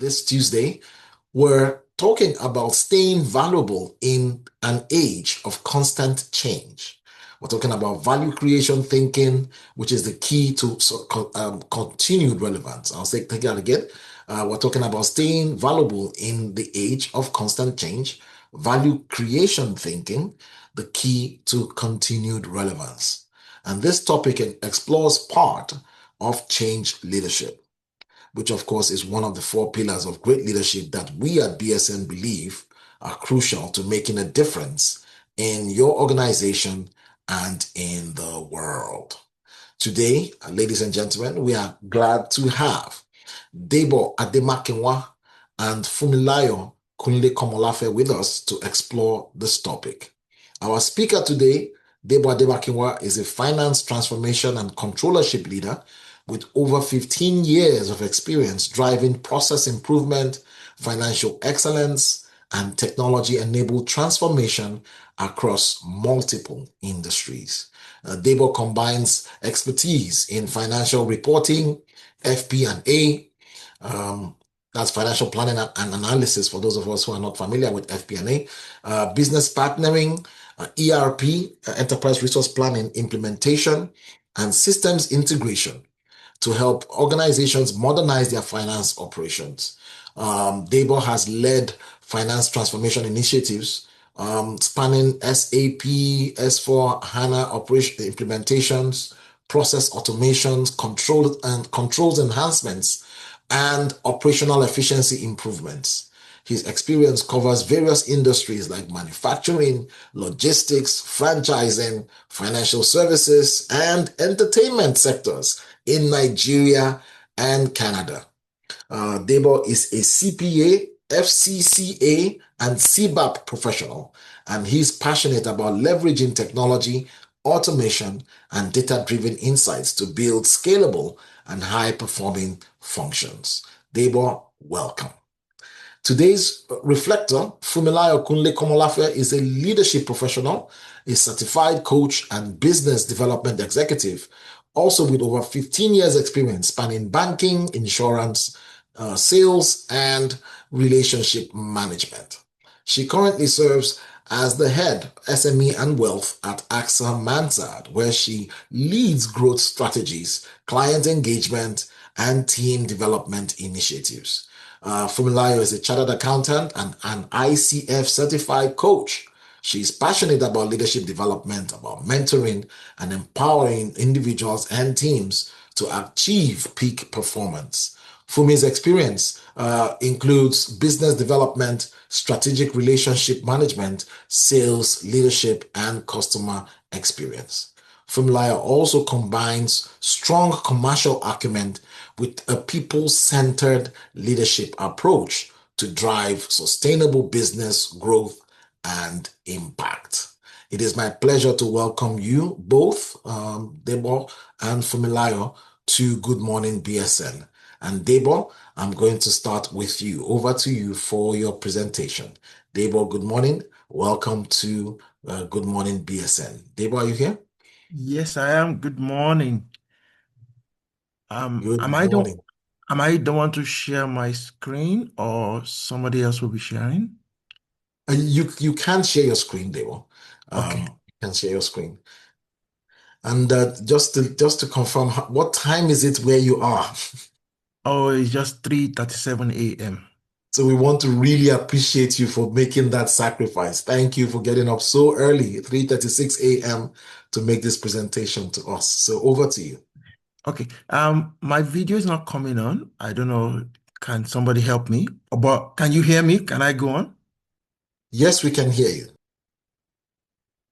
this Tuesday, we're talking about staying valuable in an age of constant change. We're talking about value creation thinking, which is the key to continued relevance. I'll say, take that again. We're talking about staying valuable in the age of constant change, value creation thinking, the key to continued relevance. And this topic explores part of change leadership, which of course is one of the four pillars of great leadership that we at BSN believe are crucial to making a difference in your organization and in the world. Today, ladies and gentlemen, we are glad to have Debo Ademakinwa and Fumilayo Kunle Komolafe with us to explore this topic. Our speaker today, Debo Ademakinwa, is a finance transformation and controllership leader with over 15 years of experience driving process improvement, financial excellence, and technology-enabled transformation across multiple industries. Debo combines expertise in financial reporting, FP&A, that's financial planning and analysis for those of us who are not familiar with FP&A, business partnering, ERP, enterprise resource planning implementation, and systems integration to help organizations modernize their finance operations. Debo has led finance transformation initiatives spanning SAP, S4, HANA operation implementations, process automations, controls enhancements, and operational efficiency improvements. His experience covers various industries like manufacturing, logistics, franchising, financial services, and entertainment sectors in Nigeria and Canada. Debo is a CPA, FCCA, and CBAP professional, and he's passionate about leveraging technology, automation, and data-driven insights to build scalable and high-performing functions. Debo, welcome. Today's reflector, Fumilayo Kunle Komolafe, is a leadership professional, a certified coach and business development executive, also with over 15 years experience spanning banking, insurance, sales, and relationship management. She currently serves as the head SME and wealth at AXA Mansard, where she leads growth strategies, client engagement, and team development initiatives. Fumilayo is a chartered accountant and an ICF certified coach. She's passionate about leadership development, about mentoring and empowering individuals and teams to achieve peak performance. Fumi's experience includes business development, strategic relationship management, sales, leadership, and customer experience. Fumilayo also combines strong commercial acumen with a people-centered leadership approach to drive sustainable business growth and impact. It is my pleasure to welcome you both, Debo and Fumilayo, to Good Morning BSN. And Debo, I'm going to start with you. Over to you for your presentation. Debo, good morning. Welcome to Good Morning BSN. Debo, are you here? Yes, I am. Good morning. Good Am I the morning. am I the one to share my screen or somebody else will be sharing? You can share your screen, Debo. Okay. You can share your screen. And just to confirm, what time is it where you are? Oh, it's just 3:37 a.m. So we want to really appreciate you for making that sacrifice. Thank you for getting up so early, 3:36 a.m. to make this presentation to us. So over to you. Okay. My video is not coming on. I don't know. Can somebody help me? But can you hear me? Can I go on? Yes, we can hear you.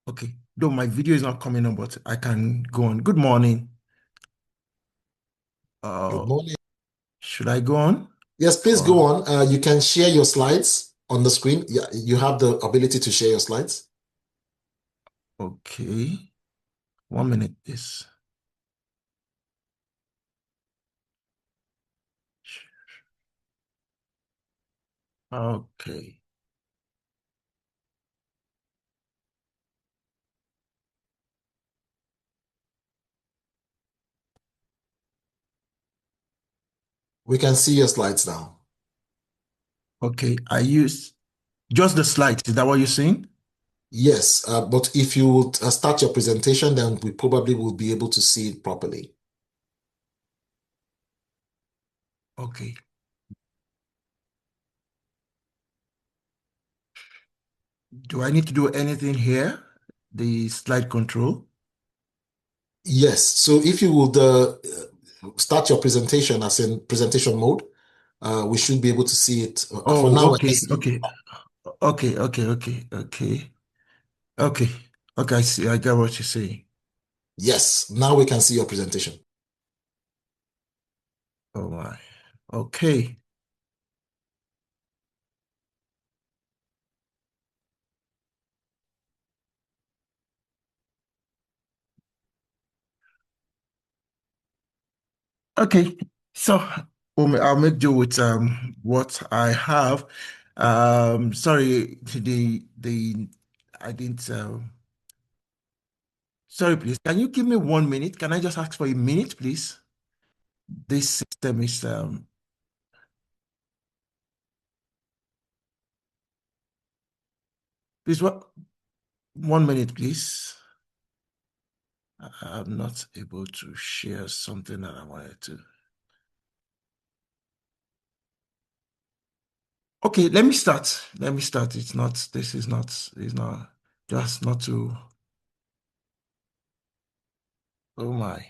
Okay. Though my video is not coming on, but I can go on. Good morning. Good Uh, morning. should I go on? Yes, please go Or on. You can share your slides on the screen. Yeah, you have the ability to share your slides. okay. 1 minute, please. Okay. We can see your slides now. Okay, I use just the slides. Is that what you're saying? Yes, but if you would start your presentation, then we probably will be able to see it properly. Okay. Do I need to do anything here? The slide control? Yes, so if you would start your presentation as in presentation mode, we should be able to see it. For Oh, now, I can okay, see. okay, okay. Okay, okay, I see. I get what you're saying. Yes, now we can see your presentation. Oh my. Okay. Okay. So I'll make do with what I have. Sorry, the I didn't sorry, please. Can you give me 1 minute? Can I just ask for a minute, please? This system is please what 1 minute, please. I'm not able to share something that I wanted to. Okay, let me start. Let me start. It's not just not to, oh my.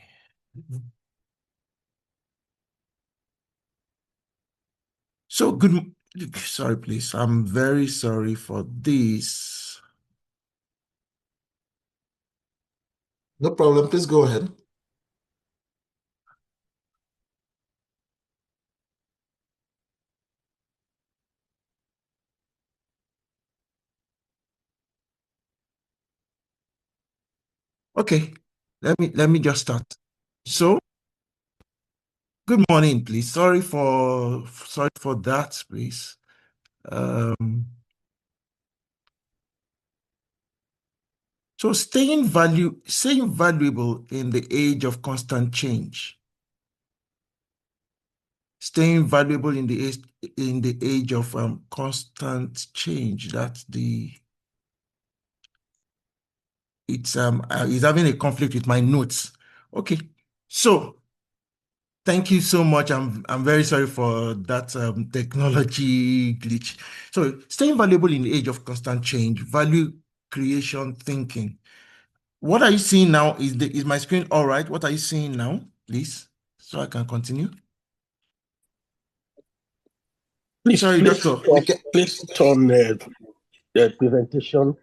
So sorry, please. I'm very sorry for this. No problem. Please go ahead. Okay, let me just start. So, good morning, please. Sorry for that, please. Um, so staying valuable in the age of constant change. Staying valuable in the age of constant change. That's the it's having a conflict with my notes. Okay, so thank you so much. I'm very sorry for that technology glitch. So staying valuable in the age of constant change, value creation thinking. What are you seeing now? Is my screen all right? What are you seeing now, please? So I can continue. Please, Sorry, please, doctor. We can, please turn the presentation.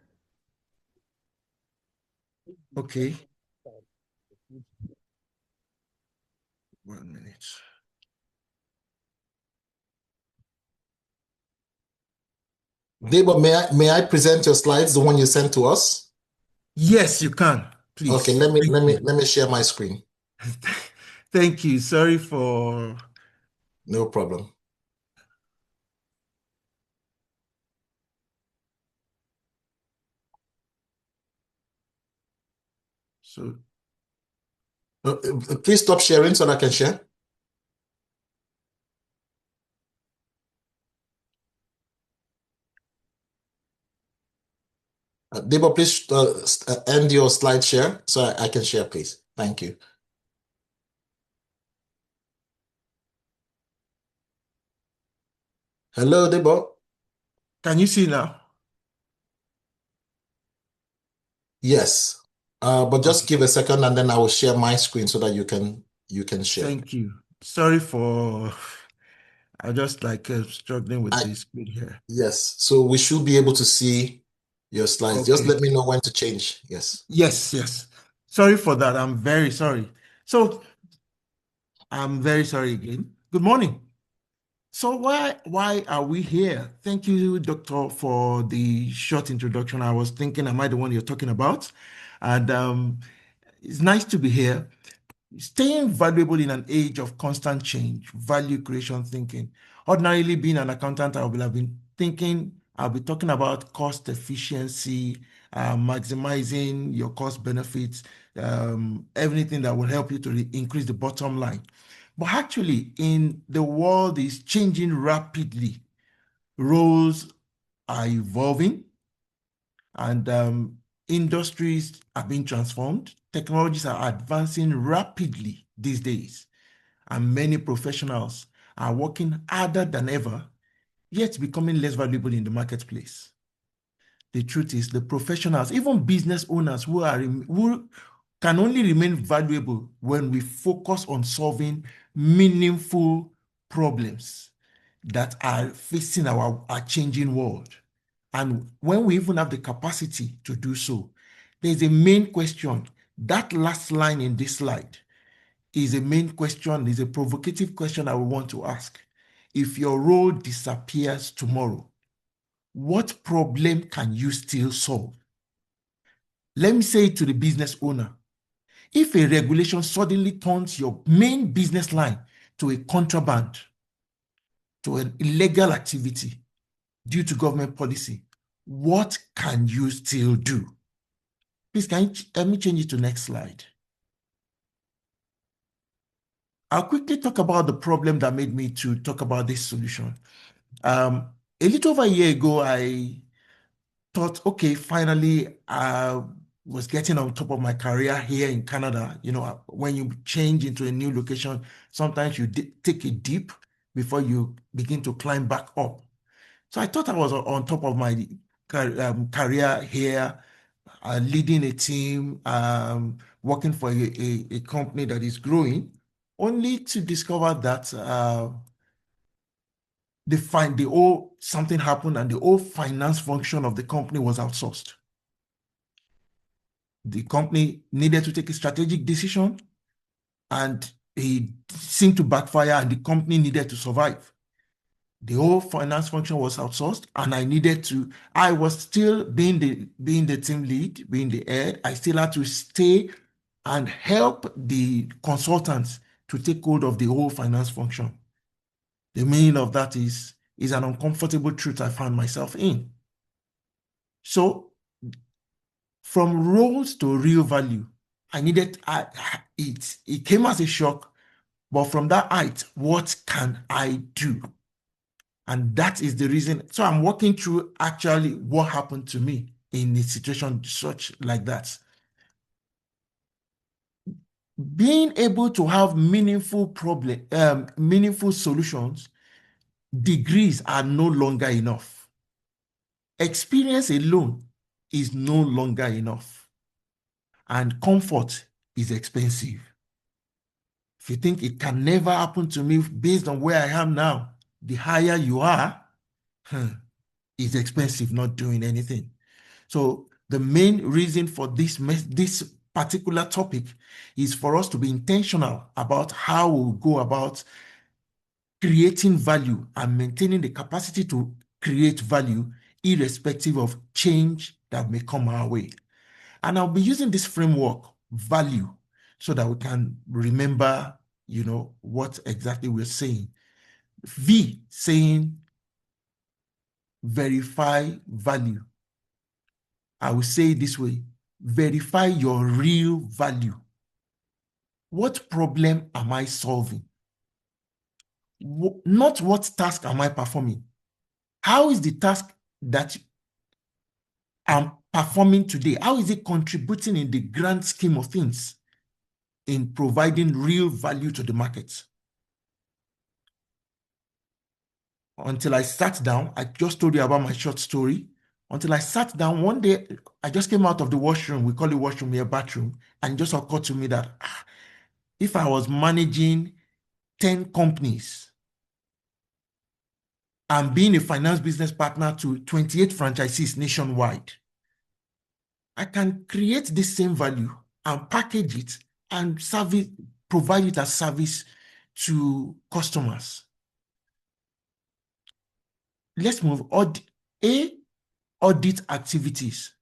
Okay. 1 minute. Debo, may I present your slides, the one you sent to us? Yes, you can, Okay, please. let me Thank let me you. let me share my screen. Thank you. Sorry for No problem. so Please stop sharing so that I can share. Debo, please end your slide share so I can share, please. Thank you. Hello, Debo. can you see now? Yes. But just Okay. give a second and then I will share my screen so that you can share. Thank you. Sorry for I'm just like struggling with I this screen here. Yes. So we should be able to see your slides. Just Okay. let me know when to change. Yes. Yes, yes. Sorry for that. I'm very sorry. So I'm very sorry again. Good morning. So why are we here? Thank you, Doctor, for the short introduction. I was thinking, am I the one you're talking about? And it's nice to be here. Staying valuable in an age of constant change, value creation thinking. Ordinarily, being an accountant, I will have been thinking, I'll be talking about cost efficiency, maximizing your cost benefits, everything that will help you to increase the bottom line. But actually, in the world is changing rapidly. roles are evolving, and industries are being transformed. Technologies are advancing rapidly these days, and many professionals are working harder than ever, yet becoming less valuable in the marketplace. The truth is, the professionals, even business owners who can only remain valuable when we focus on solving meaningful problems that are facing our changing world. And when we even have the capacity to do so, there's a main question. That last line in this slide is a main question, is a provocative question I want to ask. If your role disappears tomorrow, what problem can you still solve? Let me say it to the business owner. If a regulation suddenly turns your main business line to a contraband, to an illegal activity due to government policy, what can you still do? Please, let me change it to next slide. I'll quickly talk about the problem that made me to talk about this solution. A little over a year ago, I thought, okay, finally, I was getting on top of my career here in Canada. You know, when you change into a new location, sometimes you take a dip before you begin to climb back up. So I thought I was on top of my career here, leading a team, working for a company that is growing, only to discover that something happened and the whole finance function of the company was outsourced. The company needed to take a strategic decision, and it seemed to backfire, and the company needed to survive. The whole finance function was outsourced, and I was still being the team lead, being the head. I still had to stay and help the consultants to take hold of the whole finance function. The meaning of that is an uncomfortable truth I found myself in. So from roles to real value, it came as a shock, but from that height, what can I do? And that is the reason. So I'm walking through actually what happened to me in a situation such like that. Being able to have meaningful solutions, degrees are no longer enough. Experience alone is no longer enough. And comfort is expensive. If you think it can never happen to me based on where I am now, the higher you are, it's expensive not doing anything. So the main reason for this particular topic is for us to be intentional about how we'll go about creating value and maintaining the capacity to create value irrespective of change that may come our way. And I'll be using this framework, value, so that we can remember, what exactly we're saying. V, saying verify value. I will say it this way: verify your real value. What problem am I solving? Not what task am I performing. How is the task that I'm performing today, how is it contributing in the grand scheme of things in providing real value to the market? Until I sat down, I just told you about my short story. Until I sat down one day, I just came out of the washroom. We call it washroom here, bathroom. And it just occurred to me that if I was managing 10 companies and being a finance business partner to 28 franchisees nationwide, I can create the same value and package it and provide it as service to customers. Let's move. Audit activities.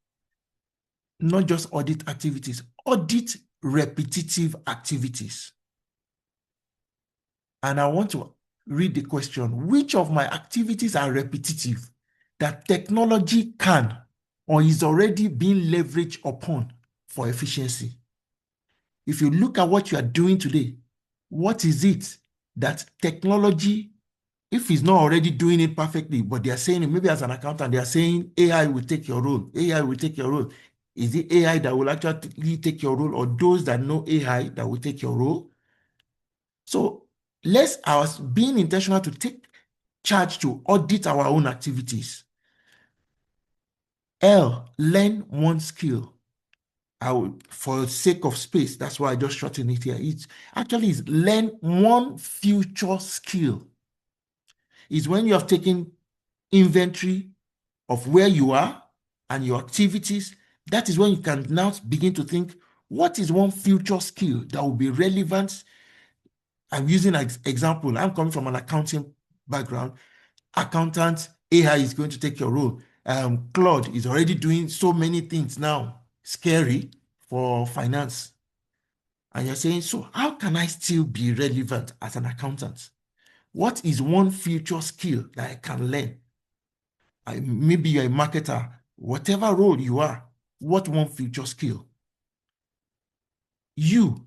Not just audit activities, audit repetitive activities. And I want to read the question: which of my activities are repetitive that technology can or is already being leveraged upon for efficiency? If you look at what you are doing today, what is it that technology if he's not already doing it perfectly, but they are saying it, maybe as an accountant, they are saying AI will take your role. AI will take your role. Is it AI that will actually take your role, or those that know AI that will take your role? So let's us being intentional to take charge to audit our own activities. Learn one skill. For sake of space, that's why I just shorten it here. It actually is learn one future skill. Is when you have taken inventory of where you are and your activities. That is when you can now begin to think, what is one future skill that will be relevant? I'm using an example. I'm coming from an accounting background. Accountant, AI is going to take your role. Claude is already doing so many things now, scary for finance. And you're saying, so how can I still be relevant as an accountant? What is one future skill that I can learn? Maybe you're a marketer, whatever role you are, what one future skill? You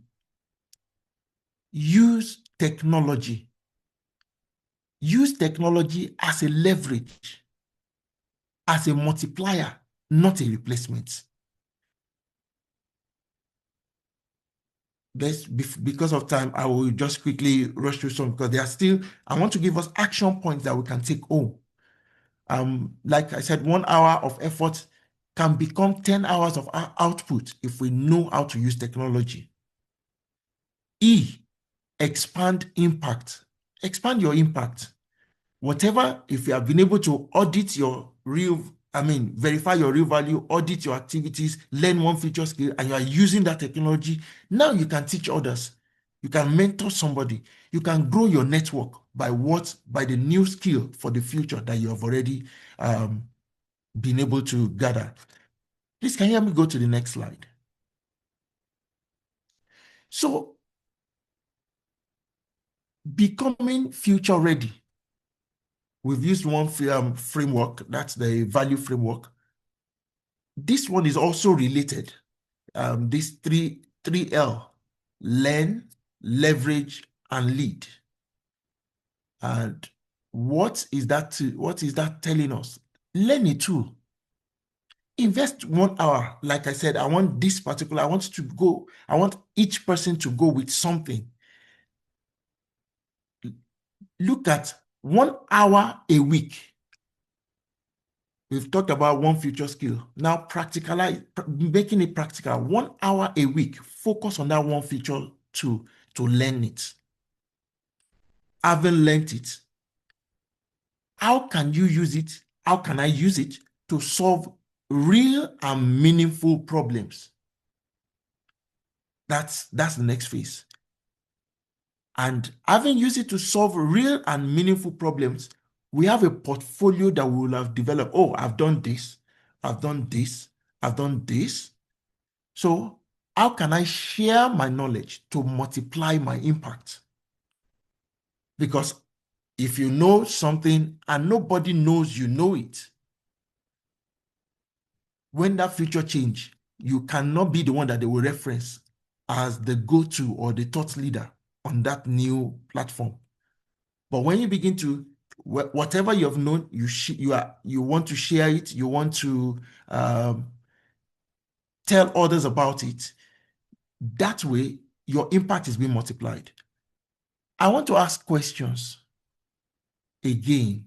use technology. Use technology as a leverage, as a multiplier, not a replacement. Because of time, I will just quickly rush through some because I want to give us action points that we can take home. Like I said, 1 hour of effort can become 10 hours of output if we know how to use technology. Expand impact. Expand your impact. Whatever, if you have been able to audit your verify your real value, audit your activities, learn one future skill, and you are using that technology, now you can teach others. You can mentor somebody. You can grow your network by the new skill for the future that you have already been able to gather. Please, can you help me go to the next slide? So, becoming future ready. We've used one framework, that's the value framework. This one is also related. This 3L, learn, leverage, and lead. And what is that telling us? Learn a tool. Invest 1 hour. Like I said, I want each person to go with something. Look at 1 hour a week. We've talked about one future skill. Now, making it practical. 1 hour a week. Focus on that one feature to learn it. Having learned it, how can you use it? How can I use it to solve real and meaningful problems? That's the next phase. And having used it to solve real and meaningful problems, we have a portfolio that we will have developed. Oh, I've done this, I've done this, I've done this. So how can I share my knowledge to multiply my impact? Because if you know something and nobody knows you know it, when that future change, you cannot be the one that they will reference as the go-to or the thought leader on that new platform. But when you begin to, whatever you have known, you want to share it, you want to tell others about it, that way your impact is being multiplied. I want to ask questions again.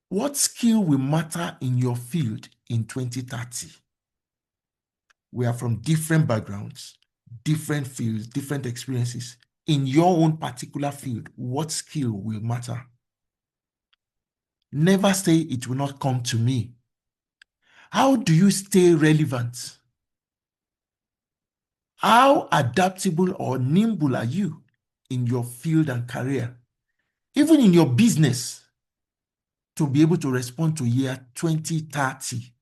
What skill will matter in your field in 2030? We are from different backgrounds, different fields, different experiences. In your own particular field, what skill will matter? Never say it will not come to me. How do you stay relevant? How adaptable or nimble are you in your field and career? Even in your business, to be able to respond to year 2030.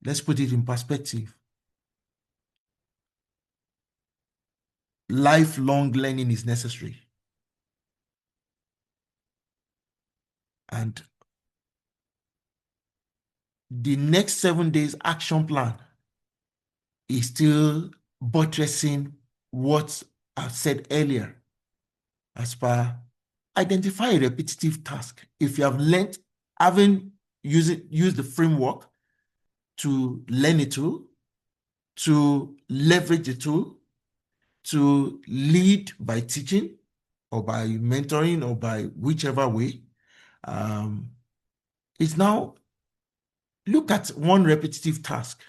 Let's put it in perspective. Lifelong learning is necessary. And the next 7 days action plan is still buttressing what I've said earlier as per identify a repetitive task. If you have learned, having used the framework to learn a tool, to leverage a tool, to lead by teaching or by mentoring or by whichever way, it's now look at one repetitive task.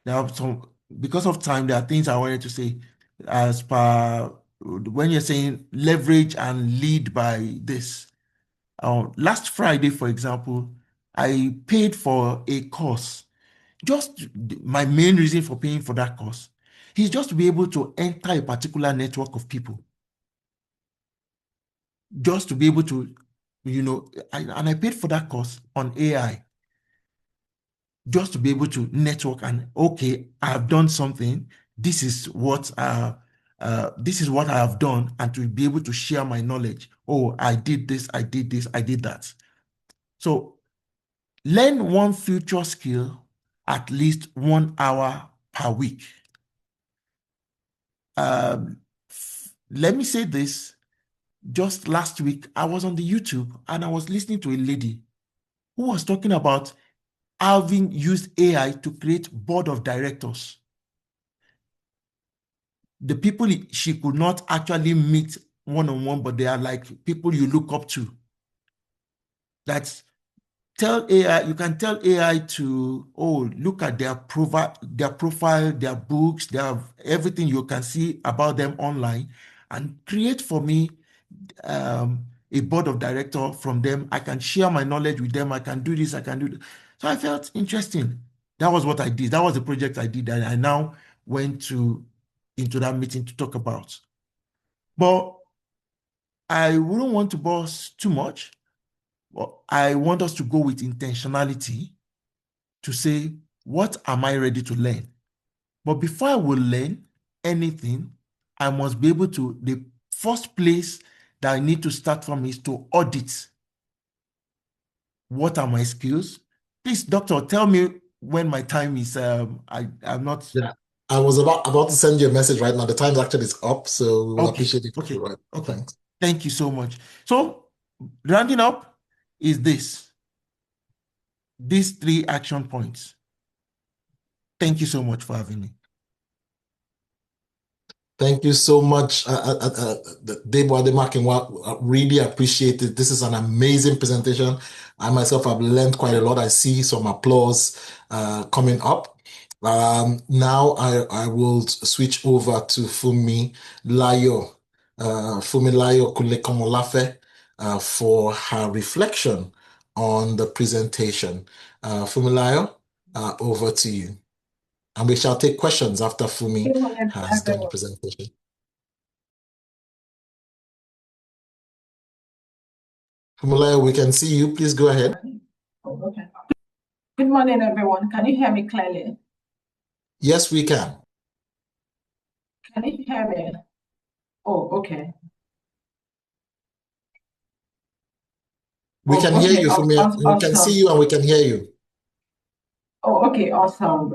There are some, because of time, there are things I wanted to say as per when you're saying leverage and lead by this. Last Friday, for example, I paid for a course. Just my main reason for paying for that course is just to be able to enter a particular network of people. Just to be able to, and I paid for that course on AI. Just to be able to network and, okay, I have done something. This is what I have done, and to be able to share my knowledge. Oh, I did this, I did this, I did that. So learn one future skill at least 1 hour per week. Let me say this. Just last week, I was on the YouTube and I was listening to a lady who was talking about having used AI to create board of directors. The people she could not actually meet one-on-one, but they are like people you look up to. That's tell AI, you can tell AI to, look at their profile, their books, everything you can see about them online, and create for me a board of director from them. I can share my knowledge with them. I can do this, I can do that. So I felt interesting. That was what I did. That was the project I did, and I now went into that meeting to talk about. But I wouldn't want to boast too much. I want us to go with intentionality to say, what am I ready to learn? But before I will learn anything, I must be able to, the first place that I need to start from is to audit. What are my skills? Please, doctor, tell me when my time is, I'm not. Yeah. I was about to send you a message right now. The time actually is up, so we will appreciate it. Okay. Right. Okay. Thanks. Thank you so much. So, rounding up is these 3 action points. Thank you so much for having me. Thank you so much, Debo Ademakinwa. I really appreciate it. This is an amazing presentation. I myself have learned quite a lot. I see some applause coming up. Now I will switch over to Fumi Layo, Kulekomolafe, for her reflection on the presentation. Fumi Layo, over to you. And we shall take questions after Fumi has done the presentation. Fumulayo, we can see you. Please go ahead. Oh, okay. Good morning, everyone. Can you hear me clearly? Yes, we can. Can you hear me? Oh, okay. We can hear you, Fumi. We can see you and we can hear you. Oh, okay, awesome.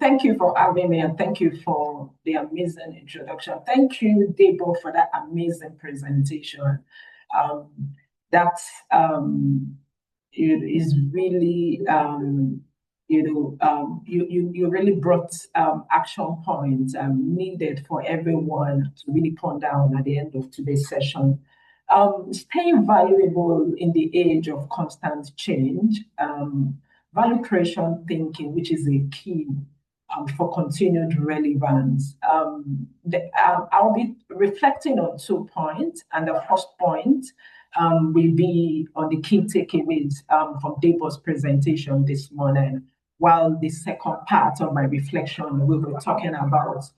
Thank you for having me, and thank you for the amazing introduction. Thank you, Debo, for that amazing presentation. That is really you really brought action points needed for everyone to really ponder on at the end of today's session. Staying valuable in the age of constant change. Value creation thinking, which is a key for continued relevance. I'll be reflecting on 2 points, and the first point will be on the key takeaways from Debo's presentation this morning, while the second part of my reflection will be talking about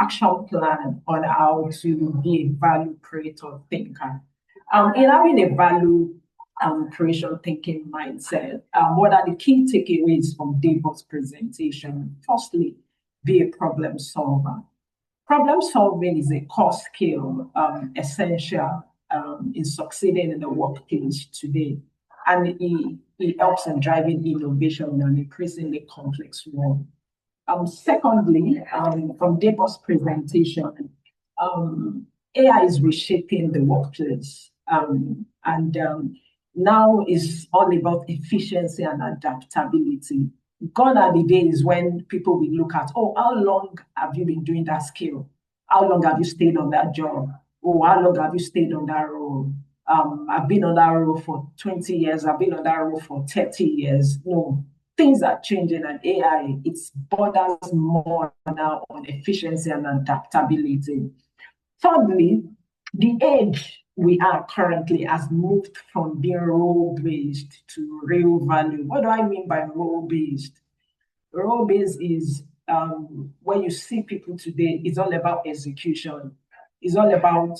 action plan on how to be a value creator thinker. In having a value creation thinking mindset, what are the key takeaways from Debo's presentation? Firstly, be a problem solver. Problem solving is a core skill essential in succeeding in the workplace today, and it helps in driving innovation in an increasingly complex world. Secondly, from Debo's presentation, AI is reshaping the workplace, and now is all about efficiency and adaptability. Gone are the days when people will look at, oh, how long have you been doing that skill? How long have you stayed on that job? Oh, how long have you stayed on that role? I've been on that role for 20 years. I've been on that role for 30 years. No, things are changing, and AI, it borders more now on efficiency and adaptability. Thirdly, the age we are currently has moved from being role-based to real value. What do I mean by role-based? Role-based is where you see people today, it's all about execution. It's all about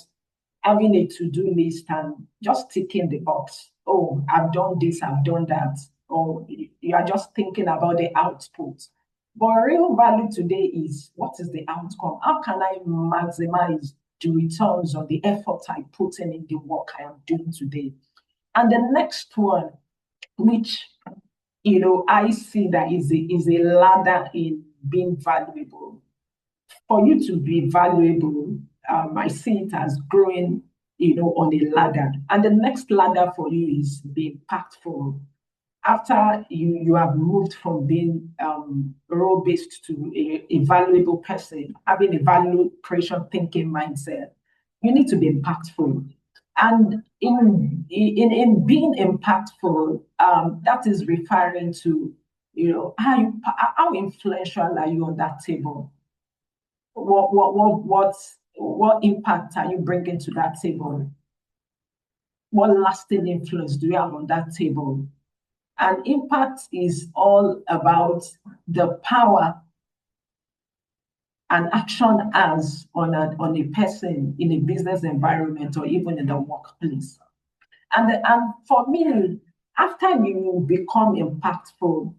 having a to-do list and just ticking the box. Oh, I've done this, I've done that. Or you are just thinking about the output. But real value today is, what is the outcome? How can I maximize the returns on the effort I put in the work I am doing today? And the next one, which I see that is a ladder in being valuable. For you to be valuable, I see it as growing, on a ladder. And the next ladder for you is be impactful. After you have moved from being role-based to a valuable person, having a value creation thinking mindset, you need to be impactful. And in being impactful, that is referring to, how influential are you on that table? What impact are you bringing to that table? What lasting influence do you have on that table? And impact is all about the power an action has on a person in a business environment or even in the workplace. And for me, after you become impactful,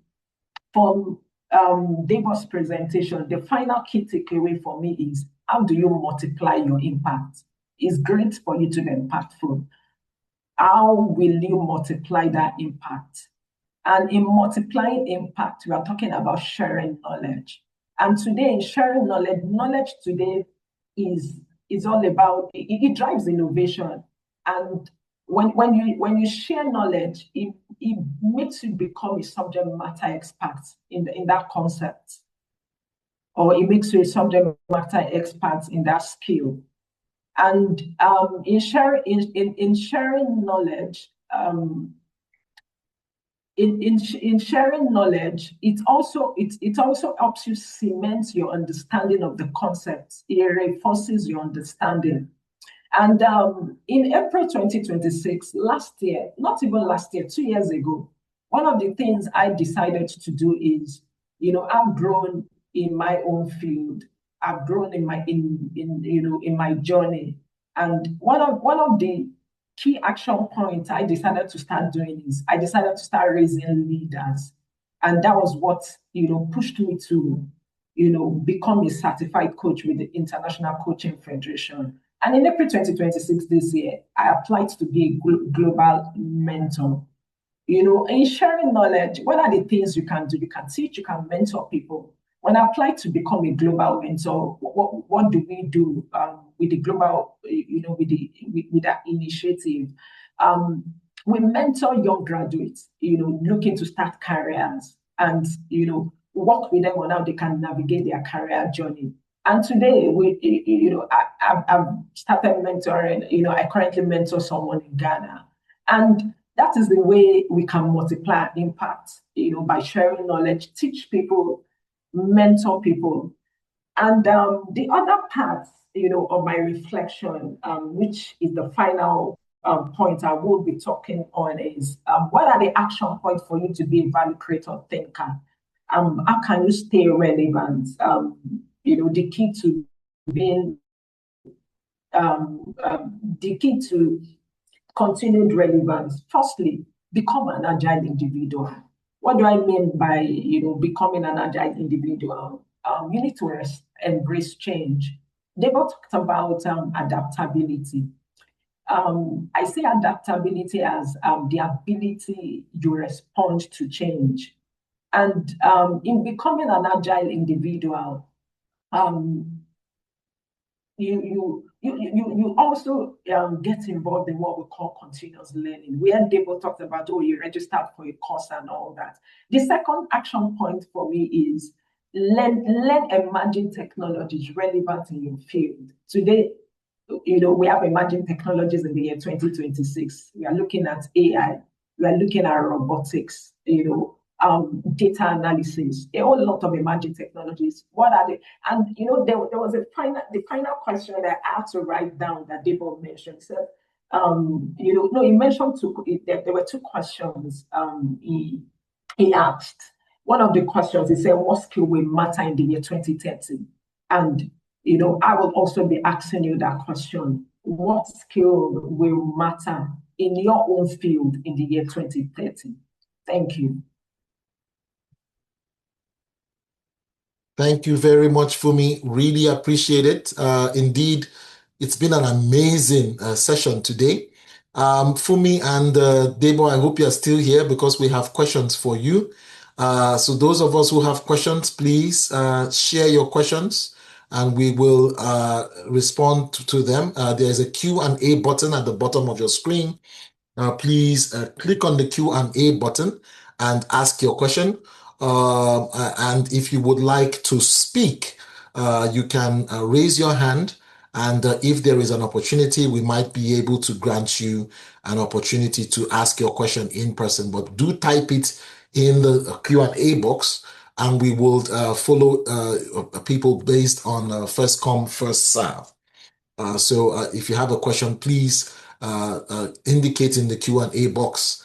from Debo's presentation, the final key takeaway for me is, how do you multiply your impact? It's great for you to be impactful. How will you multiply that impact? And in multiplying impact, we are talking about sharing knowledge. And today, sharing knowledge today is all about, it drives innovation. And when you share knowledge, it makes you become a subject matter expert in that concept, or it makes you a subject matter expert in that skill. And in sharing knowledge, in sharing knowledge, it also helps you cement your understanding of the concepts. It reinforces your understanding. And in April 2026, last year, not even last year, 2 years ago, one of the things I decided to do is, I've grown in my own field. I've grown in my journey. And one of the key action points I decided to start doing is, I decided to start raising leaders. And that was what, pushed me to, become a certified coach with the International Coaching Federation. And in April 2026 this year, I applied to be a global mentor. In sharing knowledge, what are the things you can do? You can teach, you can mentor people. When I applied to become a global mentor, what do we do with the global, with that initiative? We mentor young graduates, looking to start careers, and work with them on how they can navigate their career journey. And today, I've started mentoring. I currently mentor someone in Ghana, and that is the way we can multiply impact. By sharing knowledge, teach people, mentor people. And the other part, of my reflection, which is the final point I will be talking on, is what are the action points for you to be a value creator thinker? How can you stay relevant? The key to being the key to continued relevance. Firstly, become an agile individual. What do I mean by becoming an agile individual? You need to embrace change. Debo talked about adaptability. I see adaptability as the ability to respond to change. And in becoming an agile individual, you also get involved in what we call continuous learning, where Debo talked about, oh, you registered for a course and all that. The second action point for me is learn emerging technologies relevant in your field. Today, we have emerging technologies in the year 2026. We are looking at AI, we are looking at robotics, data analysis, a whole lot of emerging technologies. What are they? And there was the final question that I had to write down that Debo mentioned. He said, no, he mentioned there were two questions he asked. One of the questions, he said, what skill will matter in the year 2030? And I will also be asking you that question. What skill will matter in your own field in the year 2030? Thank you. Thank you very much, Fumi. Really appreciate it. Indeed, it's been an amazing session today. Fumi and Debo, I hope you're still here because we have questions for you. So those of us who have questions, please share your questions and we will respond to them. There's a Q&A button at the bottom of your screen. Please click on the Q&A button and ask your question. And if you would like to speak, you can raise your hand. And if there is an opportunity, we might be able to grant you an opportunity to ask your question in person. But do type it in the Q&A box, and we will follow people based on first come, first serve. So if you have a question, please indicate in the Q&A box.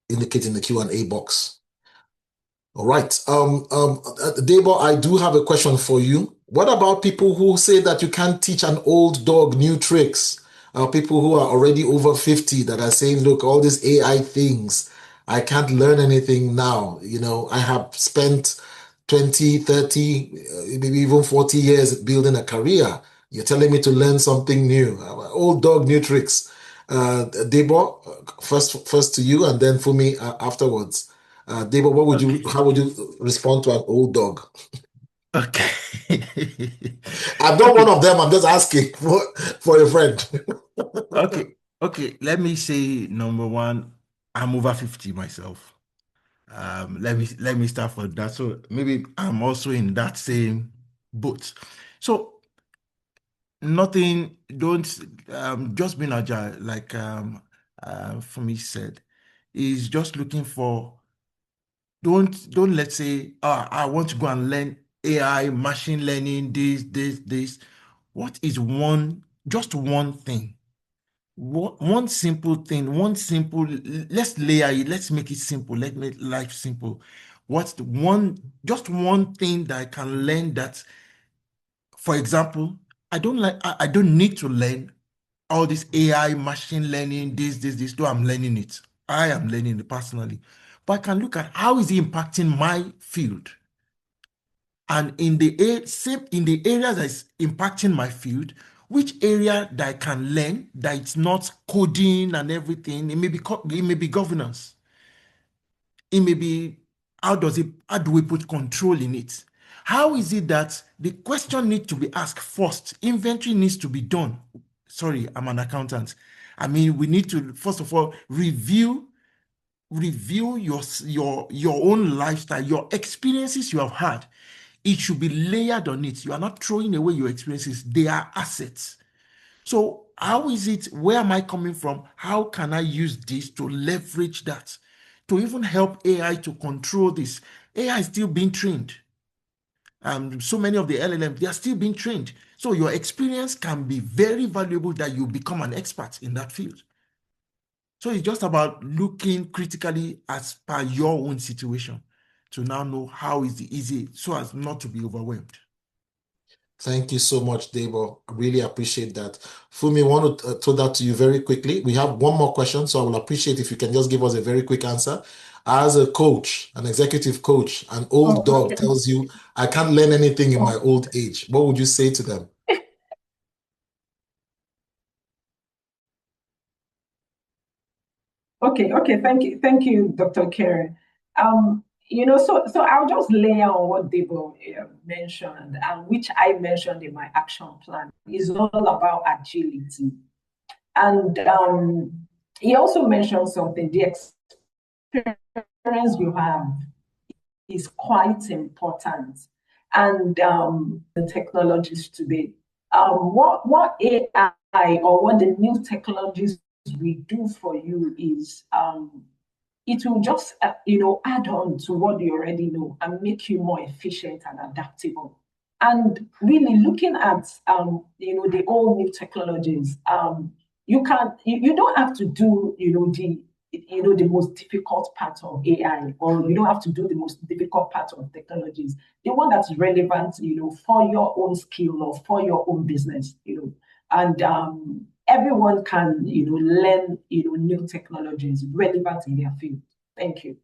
Indicate in the Q&A box. All right. Debo, I do have a question for you. What about people who say that you can't teach an old dog new tricks? People who are already over 50 that are saying, look, all these AI things, I can't learn anything now. I have spent 20, 30, maybe even 40 years building a career. You're telling me to learn something new. Old dog, new tricks. Debo, first to you, and then for me afterwards. Debo, how would you respond to an old dog? Okay. I'm not one of them. I'm just asking for a friend. Okay. Let me say number one, I'm over 50 myself. Let me start from that. So maybe I'm also in that same boat. So don't just being agile, like for me said, is just looking for don't let's say I want to go and learn AI, machine learning, this. What is just one thing? One simple thing, let's layer it, let's make it simple, let's make life simple. What's just one thing that I can learn that, for example, I don't need to learn all this AI, machine learning, this, though I'm learning it. I am learning it personally. But I can look at how is it impacting my field. And in the areas that's impacting my field, which area that I can learn that it's not coding and everything, it may be governance. It may be how do we put control in it? How is it that the question needs to be asked first? Inventory needs to be done. Sorry, I'm an accountant. I mean, we need to first of all review your own lifestyle, your experiences you have had. It should be layered on it. You are not throwing away your experiences. They are assets. So how is it, where am I coming from? How can I use this to leverage that? To even help AI to control this. AI is still being trained. So many of the LLMs, they are still being trained. So your experience can be very valuable that you become an expert in that field. So it's just about looking critically as per your own situation to now know how is it easy so as not to be overwhelmed. Thank you so much, Debo. I really appreciate that. Fumi, I want to throw that to you very quickly. We have one more question, so I will appreciate if you can just give us a very quick answer. As a coach, an executive coach, an old dog tells you, I can't learn anything in my old age. What would you say to them? Okay. Thank you, Dr. Karen. So I'll just layer on what Debo mentioned, and which I mentioned in my action plan. Is all about agility. And he also mentioned something, the experience you have is quite important. And the technologies today, what AI or what the new technologies we do for you is it will just add on to what you already know and make you more efficient and adaptable. And really looking at the old new technologies, you don't have to do the most difficult part of AI, or you don't have to do the most difficult part of technologies. The one that's relevant, for your own skill or for your own business, and everyone can, learn, new technologies relevant in their field. Thank you.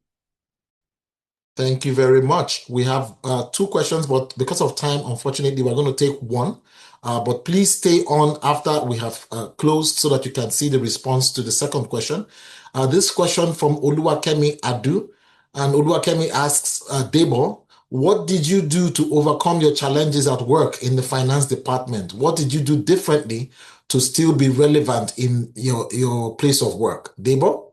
Thank you very much. We have two questions, but because of time, unfortunately, we're going to take one. But please stay on after we have closed so that you can see the response to the second question. This question from Oluwakemi Adu. And Oluwakemi asks, Debo, what did you do to overcome your challenges at work in the finance department? What did you do differently to still be relevant in your place of work? Debo?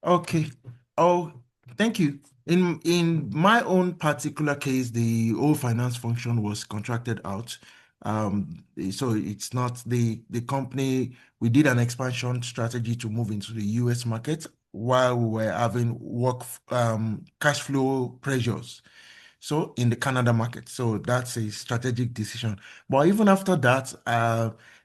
Okay. Oh, thank you. In my own particular case, the whole finance function was contracted out. So it's not the company. We did an expansion strategy to move into the US market while we were having cash flow pressures. So in the Canada market. So that's a strategic decision. But even after that,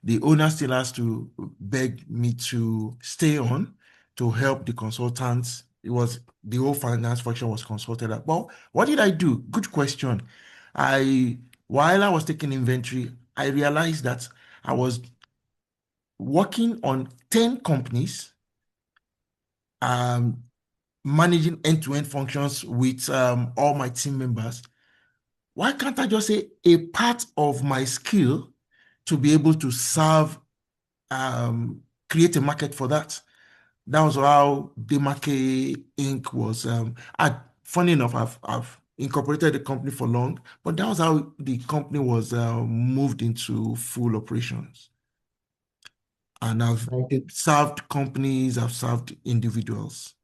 the owner still has to beg me to stay on to help the consultants. It was the whole finance function was consulted at. Well, what did I do? Good question. While I was taking inventory, I realized that I was working on 10 companies, managing end-to-end functions with all my team members. Why can't I just say a part of my skill to be able to serve, create a market for that? That was how Demake Inc. was. Funny enough, I've incorporated the company for long, but that was how the company was moved into full operations. And I've served companies, I've served individuals.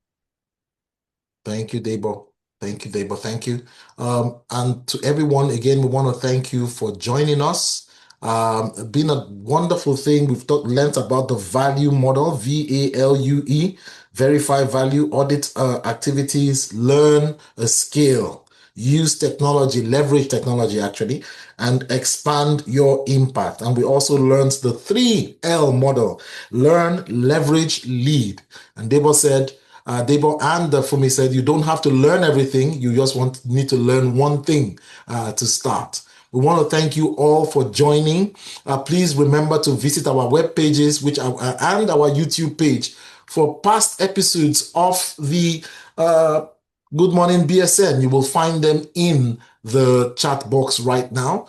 Thank you, Debo. Thank you, Debo. Thank you. And to everyone, again, we want to thank you for joining us. It's been a wonderful thing. We've learned about the value model, VALUE, verify value, audit activities, learn a skill, use technology, leverage technology actually, and expand your impact. And we also learned the 3L model, learn, leverage, lead. And Debo said, Debo and Fumi said, you don't have to learn everything. You just need to learn one thing to start. We want to thank you all for joining. Please remember to visit our web pages and our YouTube page for past episodes of the Good Morning BSN. You will find them in the chat box right now.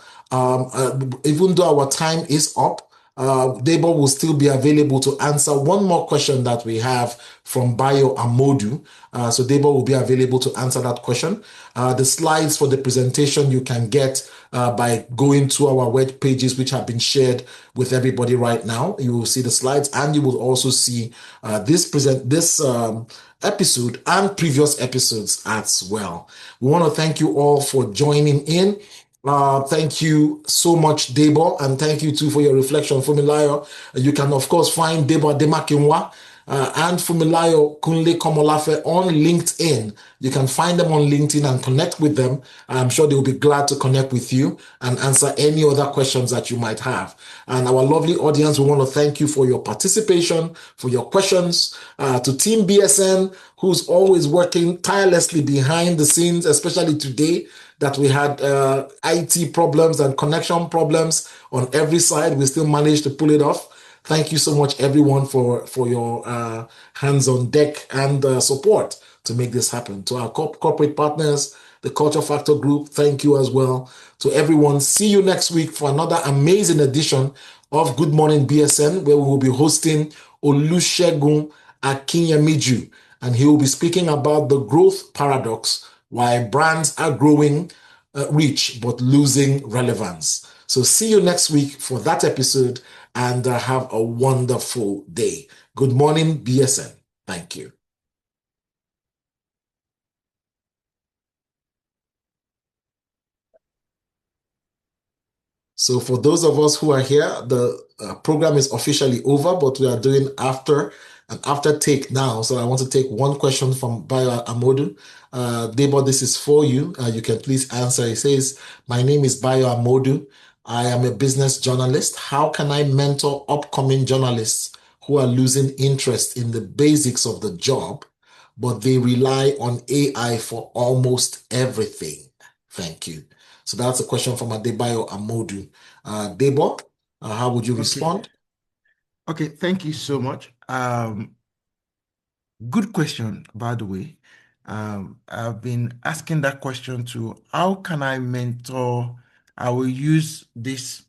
Even though our time is up, Debo will still be available to answer one more question that we have from Bayo Amodu. So Debo will be available to answer that question. The slides for the presentation you can get by going to our web pages, which have been shared with everybody right now. You will see the slides, and you will also see this episode and previous episodes as well. We want to thank you all for joining in. Thank you so much, Debo, and thank you too for your reflection, Fumilayo. You can, of course, find Debo Ademakinwa and Fumilayo Kunle Komolafe on LinkedIn. You can find them on LinkedIn and connect with them. I'm sure they will be glad to connect with you and answer any other questions that you might have. And our lovely audience, we want to thank you for your participation, for your questions, to Team BSN, who's always working tirelessly behind the scenes, especially today that we had IT problems and connection problems on every side. We still managed to pull it off. Thank you so much, everyone, for your hands on deck and support to make this happen. To our corporate partners, the Culture Factor Group, thank you as well. To everyone, see you next week for another amazing edition of Good Morning BSN, where we will be hosting Olusegun Akinyemiju, and he will be speaking about the growth paradox why brands are growing reach but losing relevance. So see you next week for that episode, and have a wonderful day. Good morning, BSN. Thank you. So for those of us who are here, the program is officially over, but we are doing an after take now. So I want to take one question from Bayo Amodu. Debo, this is for you. You can please answer. It says, my name is Bayo Amodu. I am a business journalist. How can I mentor upcoming journalists who are losing interest in the basics of the job, but they rely on AI for almost everything? Thank you. So that's a question from Adebayo Amodu. Debo, how would you respond? Okay, thank you so much. Good question, by the way. I've been asking that question too. How can I mentor? I will use this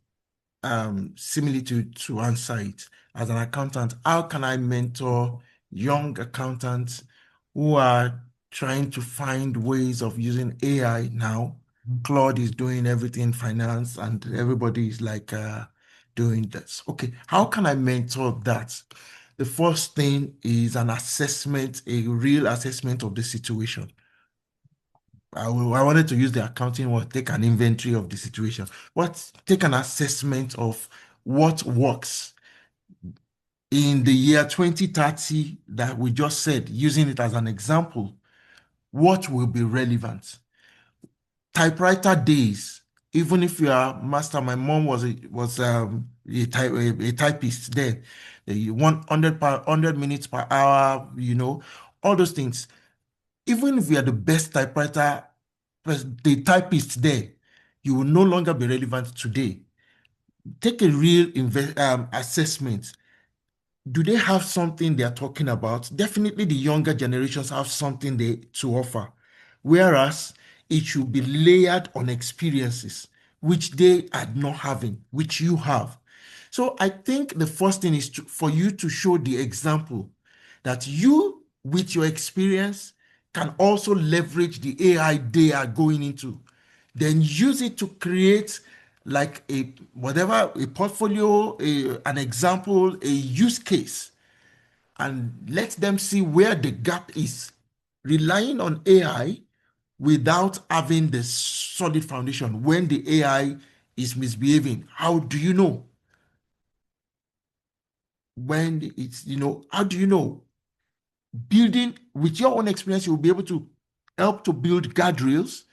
similitude to answer it. As an accountant, how can I mentor young accountants who are trying to find ways of using AI now? Claude is doing everything in finance, and everybody is like doing this. Okay, how can I mentor that? The first thing is an assessment, a real assessment of the situation. I wanted to use the accounting word, take an inventory of the situation. Take an assessment of what works in the year 2030 that we just said, using it as an example. What will be relevant? Typewriter days. Even if you are master, my mom was a typist then. You want 100 minutes per hour, all those things. Even if you are the best typewriter, the typist there, you will no longer be relevant today. Take a real assessment. Do they have something they are talking about? Definitely the younger generations have something to offer. Whereas it should be layered on experiences, which they are not having, which you have. So I think the first thing is for you to show the example that you, with your experience, can also leverage the AI they are going into. Then use it to create like a portfolio, an example, a use case, and let them see where the gap is. Relying on AI without having the solid foundation, when the AI is misbehaving, how do you know? When it's, how do you know? Building with your own experience, you'll be able to help to build guardrails.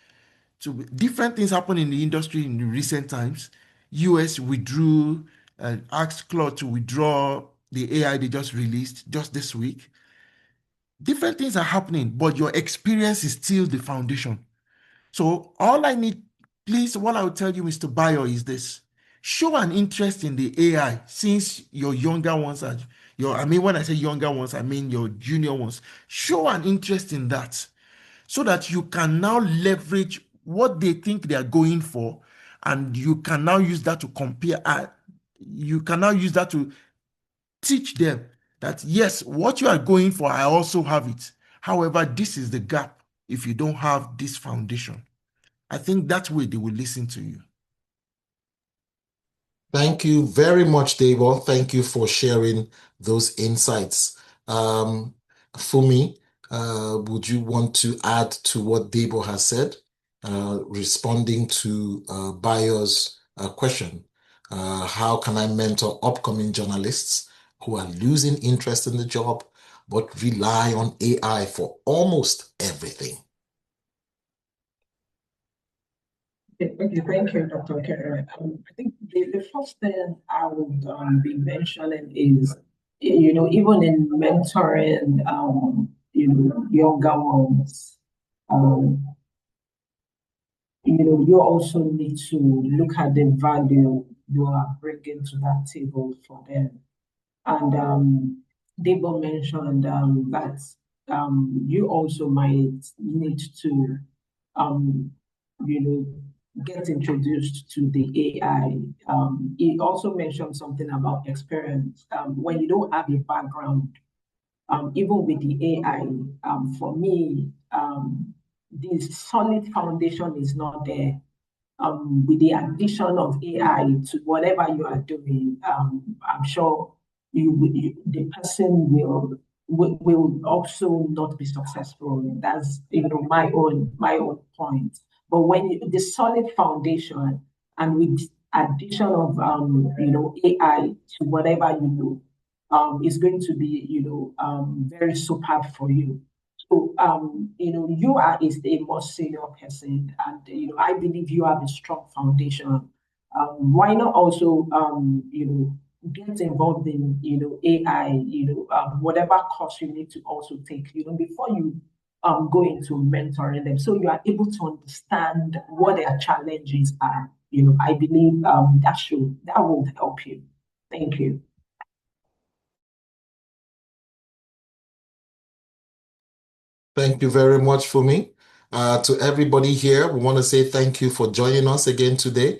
So different things happen in the industry in recent times. US withdrew and asked Claude to withdraw the AI they just released just this week. Different things are happening, but your experience is still the foundation. So all I need, please, what I will tell you, Mr. Bayo, is this. Show an interest in the AI since your younger ones are when I say younger ones, I mean your junior ones. Show an interest in that so that you can now leverage what they think they are going for, and you can now use that to compare. You can now use that to teach them that, yes, what you are going for, I also have it. However, this is the gap if you don't have this foundation. I think that way they will listen to you. Thank you very much, Debo. Thank you for sharing those insights. Fumi, would you want to add to what Debo has said, responding to Bayo's question? How can I mentor upcoming journalists who are losing interest in the job but rely on AI for almost everything? Okay, thank you, Dr. Kerr. I think the first thing I would be mentioning is, even in mentoring, younger ones, you also need to look at the value you are bringing to that table for them. And Debo mentioned that you also might need to, get introduced to the AI. He also mentioned something about experience. When you don't have a background, even with the AI, for me, this solid foundation is not there, with the addition of AI to whatever you are doing, I'm sure the person will also not be successful. That's my own point. But when the solid foundation and with addition of AI to whatever you do, is going to be very superb for you. So, you are a more senior person, and I believe you have a strong foundation. Why not also, get involved in, AI, whatever course you need to also take, before you go into mentoring them, so you are able to understand what their challenges are. I believe that will help you. Thank you. Thank you very much for me. To everybody here, we want to say thank you for joining us again today.